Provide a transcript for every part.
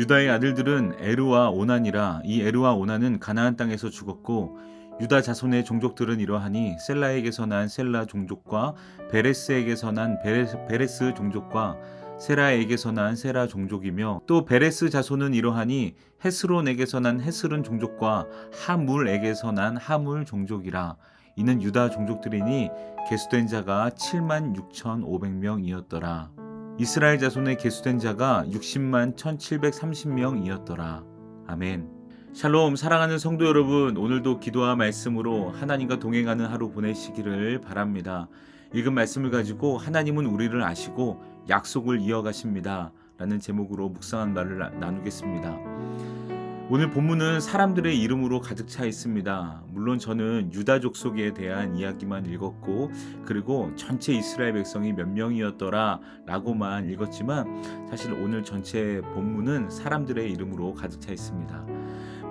유다의 아들들은 에르와 오난이라. 이 에르와 오난은 가나안 땅에서 죽었고, 유다 자손의 종족들은 이러하니 셀라에게서 난 셀라 종족과 베레스에게서 난 베레스 종족과 세라에게서 난 세라 종족이며, 또 베레스 자손은 이러하니 헤스론에게서 난 헤스론 종족과 하물에게서 난 하물 종족이라. 이는 유다 종족들이니 계수된 자가 76,500명이었더라. 이스라엘 자손의 계수된 자가 60만 1,730명이었더라. 아멘. 샬롬. 사랑하는 성도 여러분, 오늘도 기도와 말씀으로 하나님과 동행하는 하루 보내시기를 바랍니다. 읽은 말씀을 가지고 하나님은 우리를 아시고 약속을 이어가십니다 라는 제목으로 묵상한 말을 나누겠습니다. 오늘 본문은 사람들의 이름으로 가득 차 있습니다. 물론 저는 유다 족속에 대한 이야기만 읽었고, 그리고 전체 이스라엘 백성이 몇 명이었더라 라고만 읽었지만, 사실 오늘 전체 본문은 사람들의 이름으로 가득 차 있습니다.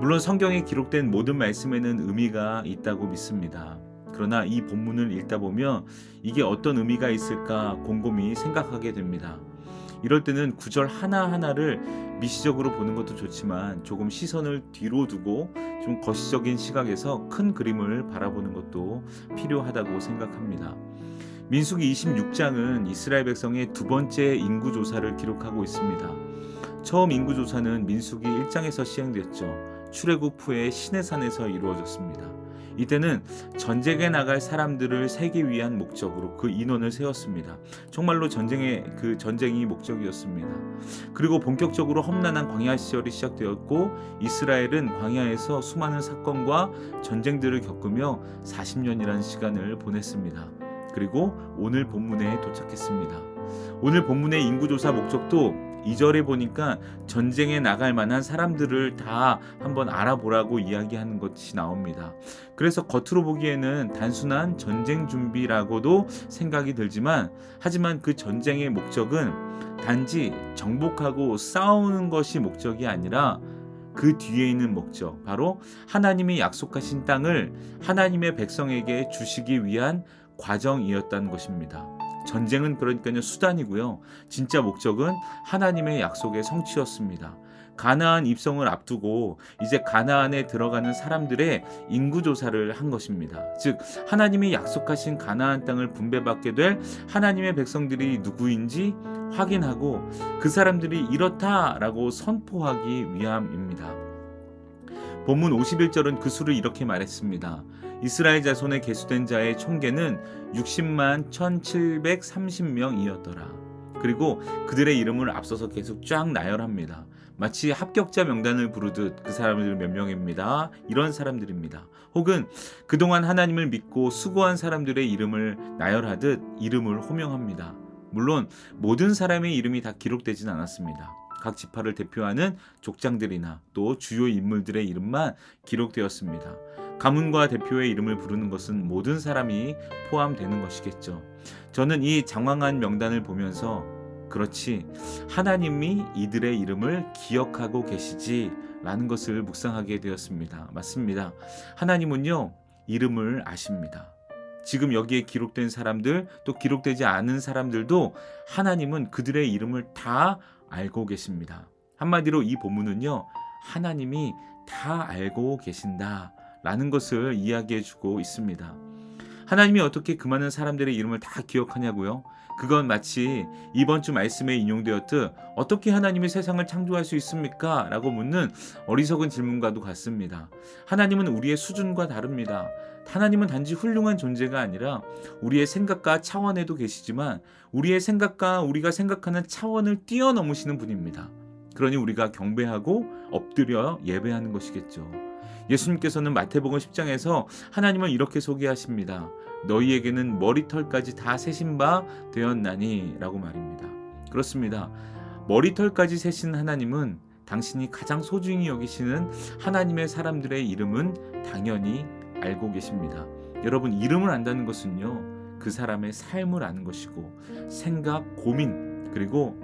물론 성경에 기록된 모든 말씀에는 의미가 있다고 믿습니다. 그러나 이 본문을 읽다 보면 이게 어떤 의미가 있을까 곰곰이 생각하게 됩니다. 이럴 때는 구절 하나하나를 미시적으로 보는 것도 좋지만 조금 시선을 뒤로 두고 좀 거시적인 시각에서 큰 그림을 바라보는 것도 필요하다고 생각합니다. 민수기 26장은 이스라엘 백성의 두 번째 인구조사를 기록하고 있습니다. 처음 인구조사는 민수기 1장에서 시행됐죠. 출애굽 후에 시내산에서 이루어졌습니다. 이때는 전쟁에 나갈 사람들을 세기 위한 목적으로 그 인원을 세웠습니다. 정말로 전쟁이 목적이었습니다. 그리고 본격적으로 험난한 광야 시절이 시작되었고, 이스라엘은 광야에서 수많은 사건과 전쟁들을 겪으며 40년이라는 시간을 보냈습니다. 그리고 오늘 본문에 도착했습니다. 오늘 본문의 인구조사 목적도 2절에 보니까 전쟁에 나갈 만한 사람들을 다 한번 알아보라고 이야기하는 것이 나옵니다. 그래서 겉으로 보기에는 단순한 전쟁 준비라고도 생각이 들지만, 하지만 그 전쟁의 목적은 단지 정복하고 싸우는 것이 목적이 아니라 그 뒤에 있는 목적, 바로 하나님이 약속하신 땅을 하나님의 백성에게 주시기 위한 과정이었다는 것입니다. 전쟁은 그러니까요 수단이고요, 진짜 목적은 하나님의 약속의 성취였습니다. 가나안 입성을 앞두고 이제 가나안에 들어가는 사람들의 인구조사를 한 것입니다. 즉 하나님이 약속하신 가나안 땅을 분배받게 될 하나님의 백성들이 누구인지 확인하고 그 사람들이 이렇다라고 선포하기 위함입니다. 본문 51절은 그 수를 이렇게 말했습니다. 이스라엘 자손의 계수된 자의 총계는 60만 1,730명이었더라. 그리고 그들의 이름을 앞서서 계속 쫙 나열합니다. 마치 합격자 명단을 부르듯 그 사람들 몇 명입니다, 이런 사람들입니다. 혹은 그동안 하나님을 믿고 수고한 사람들의 이름을 나열하듯 이름을 호명합니다. 물론 모든 사람의 이름이 다 기록되진 않았습니다. 각 지파를 대표하는 족장들이나 또 주요 인물들의 이름만 기록되었습니다. 가문과 대표의 이름을 부르는 것은 모든 사람이 포함되는 것이겠죠. 저는 이 장황한 명단을 보면서 그렇지, 하나님이 이들의 이름을 기억하고 계시지 라는 것을 묵상하게 되었습니다. 맞습니다. 하나님은요 이름을 아십니다. 지금 여기에 기록된 사람들, 또 기록되지 않은 사람들도 하나님은 그들의 이름을 다 알고 계십니다. 한마디로 이 본문은요 하나님이 다 알고 계신다 라는 것을 이야기해주고 있습니다. 하나님이 어떻게 그 많은 사람들의 이름을 다 기억하냐고요? 그건 마치 이번 주 말씀에 인용되었듯 어떻게 하나님이 세상을 창조할 수 있습니까? 라고 묻는 어리석은 질문과도 같습니다. 하나님은 우리의 수준과 다릅니다. 하나님은 단지 훌륭한 존재가 아니라 우리의 생각과 차원에도 계시지만 우리의 생각과 우리가 생각하는 차원을 뛰어넘으시는 분입니다. 그러니 우리가 경배하고 엎드려 예배하는 것이겠죠. 예수님께서는 마태복음 10장에서 하나님을 이렇게 소개하십니다. 너희에게는 머리털까지 다 세신 바 되었나니 라고 말입니다. 그렇습니다. 머리털까지 세신 하나님은 당신이 가장 소중히 여기시는 하나님의 사람들의 이름은 당연히 알고 계십니다. 여러분, 이름을 안다는 것은요 그 사람의 삶을 아는 것이고 생각, 고민, 그리고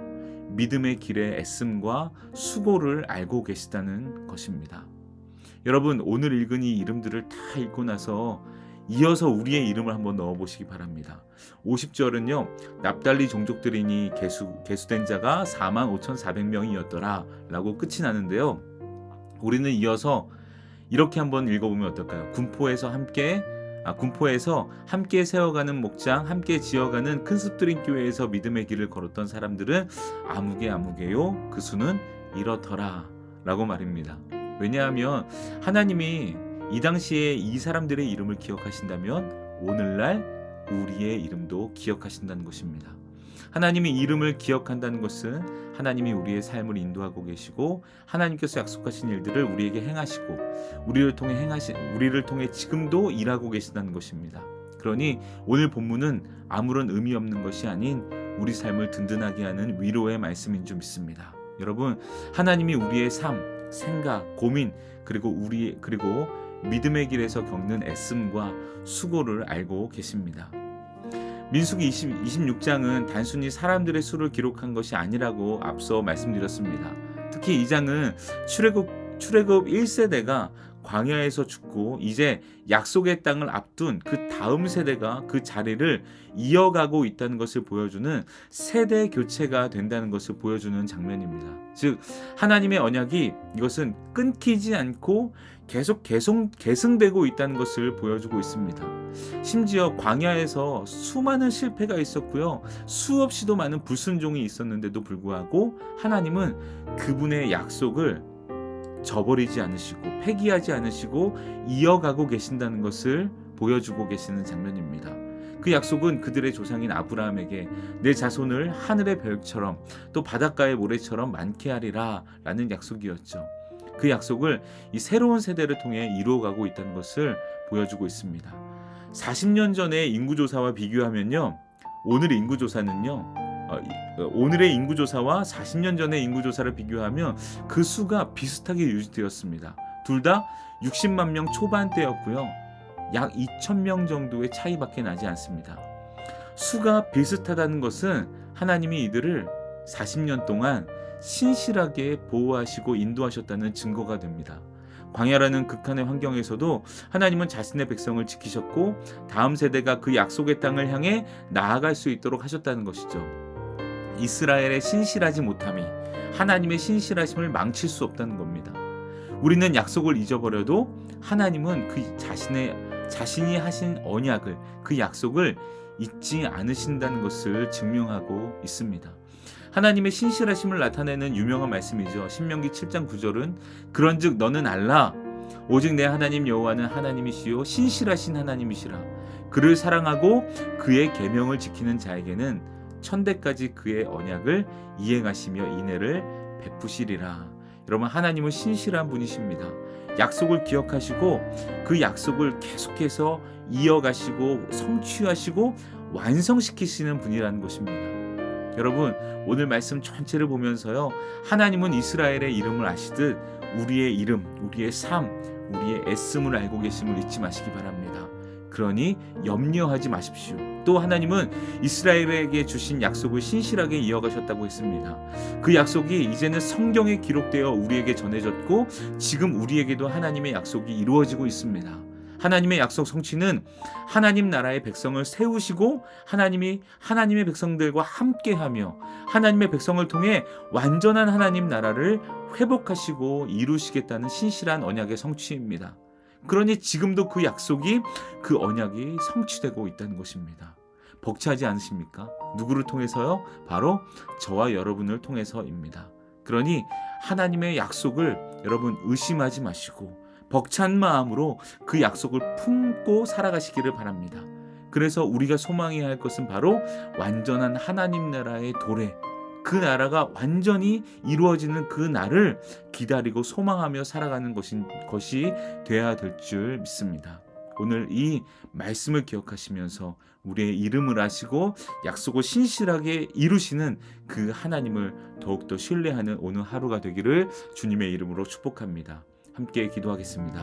믿음의 길의 애씀과 수고를 알고 계시다는 것입니다. 여러분, 오늘 읽은 이 이름들을 다 읽고 나서 이어서 우리의 이름을 한번 넣어보시기 바랍니다. 50절은요. 납달리 종족들이니 계수된 자가 45,400명이었더라 라고 끝이 나는데요. 우리는 이어서 이렇게 한번 읽어보면 어떨까요? 군포에서 함께 세워가는 목장, 함께 지어가는 큰 숲들인 교회에서 믿음의 길을 걸었던 사람들은 아무개요. 그 수는 이렇더라 라고 말입니다. 왜냐하면 하나님이 이 당시에 이 사람들의 이름을 기억하신다면 오늘날 우리의 이름도 기억하신다는 것입니다. 하나님이 이름을 기억한다는 것은 하나님이 우리의 삶을 인도하고 계시고 하나님께서 약속하신 일들을 우리에게 행하시고 우리를 통해 지금도 일하고 계신다는 것입니다. 그러니 오늘 본문은 아무런 의미 없는 것이 아닌 우리 삶을 든든하게 하는 위로의 말씀인 줄 믿습니다. 여러분, 하나님이 우리의 삶, 생각, 고민 그리고 믿음의 길에서 겪는 애씀과 수고를 알고 계십니다. 민수기 26장은 단순히 사람들의 수를 기록한 것이 아니라고 앞서 말씀드렸습니다. 특히 이 장은 출애굽 1세대가 광야에서 죽고 이제 약속의 땅을 앞둔 그 다음 세대가 그 자리를 이어가고 있다는 것을 보여주는 세대 교체가 된다는 것을 보여주는 장면입니다. 즉 하나님의 언약이 이것은 끊기지 않고 계속 계승되고 있다는 것을 보여주고 있습니다. 심지어 광야에서 수많은 실패가 있었고요. 수없이도 많은 불순종이 있었는데도 불구하고 하나님은 그분의 약속을 저버리지 않으시고 폐기하지 않으시고 이어가고 계신다는 것을 보여주고 계시는 장면입니다. 그 약속은 그들의 조상인 아브라함에게 내 자손을 하늘의 별처럼 또 바닷가의 모래처럼 많게 하리라 라는 약속이었죠. 그 약속을 이 새로운 세대를 통해 이루어가고 있다는 것을 보여주고 있습니다. 40년 전의 인구조사와 비교하면요, 오늘의 인구조사와 40년 전의 인구조사를 비교하면 그 수가 비슷하게 유지되었습니다. 둘 다 60만 명 초반대였고요. 약 2,000명 정도의 차이밖에 나지 않습니다. 수가 비슷하다는 것은 하나님이 이들을 40년 동안 신실하게 보호하시고 인도하셨다는 증거가 됩니다. 광야라는 극한의 환경에서도 하나님은 자신의 백성을 지키셨고 다음 세대가 그 약속의 땅을 향해 나아갈 수 있도록 하셨다는 것이죠. 이스라엘의 신실하지 못함이 하나님의 신실하심을 망칠 수 없다는 겁니다. 우리는 약속을 잊어버려도 하나님은 그 자신이 하신 언약을, 그 약속을 잊지 않으신다는 것을 증명하고 있습니다. 하나님의 신실하심을 나타내는 유명한 말씀이죠. 신명기 7장 9절은 그런즉 너는 알라 오직 내 하나님 여호와는 하나님이시요 신실하신 하나님이시라. 그를 사랑하고 그의 계명을 지키는 자에게는 천대까지 그의 언약을 이행하시며 인애를 베푸시리라. 여러분, 하나님은 신실한 분이십니다. 약속을 기억하시고 그 약속을 계속해서 이어가시고 성취하시고 완성시키시는 분이라는 것입니다. 여러분, 오늘 말씀 전체를 보면서요, 하나님은 이스라엘의 이름을 아시듯 우리의 이름, 우리의 삶, 우리의 애씀을 알고 계심을 잊지 마시기 바랍니다. 그러니 염려하지 마십시오. 또 하나님은 이스라엘에게 주신 약속을 신실하게 이어가셨다고 했습니다. 그 약속이 이제는 성경에 기록되어 우리에게 전해졌고 지금 우리에게도 하나님의 약속이 이루어지고 있습니다. 하나님의 약속 성취는 하나님 나라의 백성을 세우시고 하나님의 백성들과 함께하며 하나님의 백성을 통해 완전한 하나님 나라를 회복하시고 이루시겠다는 신실한 언약의 성취입니다. 그러니 지금도 그 약속이, 그 언약이 성취되고 있다는 것입니다. 벅차지 않으십니까? 누구를 통해서요? 바로 저와 여러분을 통해서입니다. 그러니 하나님의 약속을 여러분 의심하지 마시고 벅찬 마음으로 그 약속을 품고 살아가시기를 바랍니다. 그래서 우리가 소망해야 할 것은 바로 완전한 하나님 나라의 도래, 그 나라가 완전히 이루어지는 그 날을 기다리고 소망하며 살아가는 것이 되어야 될 줄 믿습니다. 오늘 이 말씀을 기억하시면서 우리의 이름을 아시고 약속을 신실하게 이루시는 그 하나님을 더욱더 신뢰하는 오늘 하루가 되기를 주님의 이름으로 축복합니다. 함께 기도하겠습니다.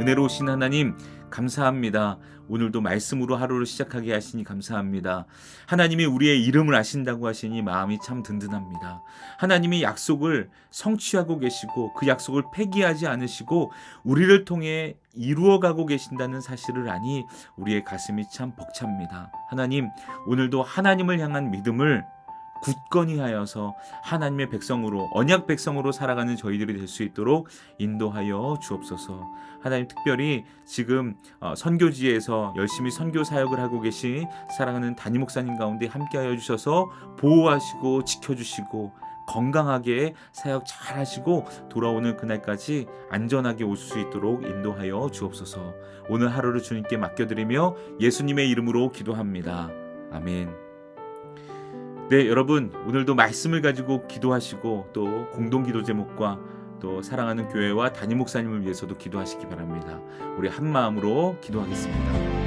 은혜로우신 하나님 감사합니다. 오늘도 말씀으로 하루를 시작하게 하시니 감사합니다. 하나님이 우리의 이름을 아신다고 하시니 마음이 참 든든합니다. 하나님이 약속을 성취하고 계시고 그 약속을 폐기하지 않으시고 우리를 통해 이루어가고 계신다는 사실을 아니 우리의 가슴이 참 벅찹니다. 하나님, 오늘도 하나님을 향한 믿음을 굳건히 하여서 하나님의 백성으로, 언약 백성으로 살아가는 저희들이 될 수 있도록 인도하여 주옵소서. 하나님, 특별히 지금 선교지에서 열심히 선교 사역을 하고 계신 사랑하는 담임 목사님 가운데 함께하여 주셔서 보호하시고 지켜주시고 건강하게 사역 잘 하시고 돌아오는 그날까지 안전하게 올 수 있도록 인도하여 주옵소서. 오늘 하루를 주님께 맡겨드리며 예수님의 이름으로 기도합니다. 아멘. 네, 여러분, 오늘도 말씀을 가지고 기도하시고 또 공동기도 제목과 또 사랑하는 교회와 담임 목사님을 위해서도 기도하시기 바랍니다. 우리 한 마음으로 기도하겠습니다.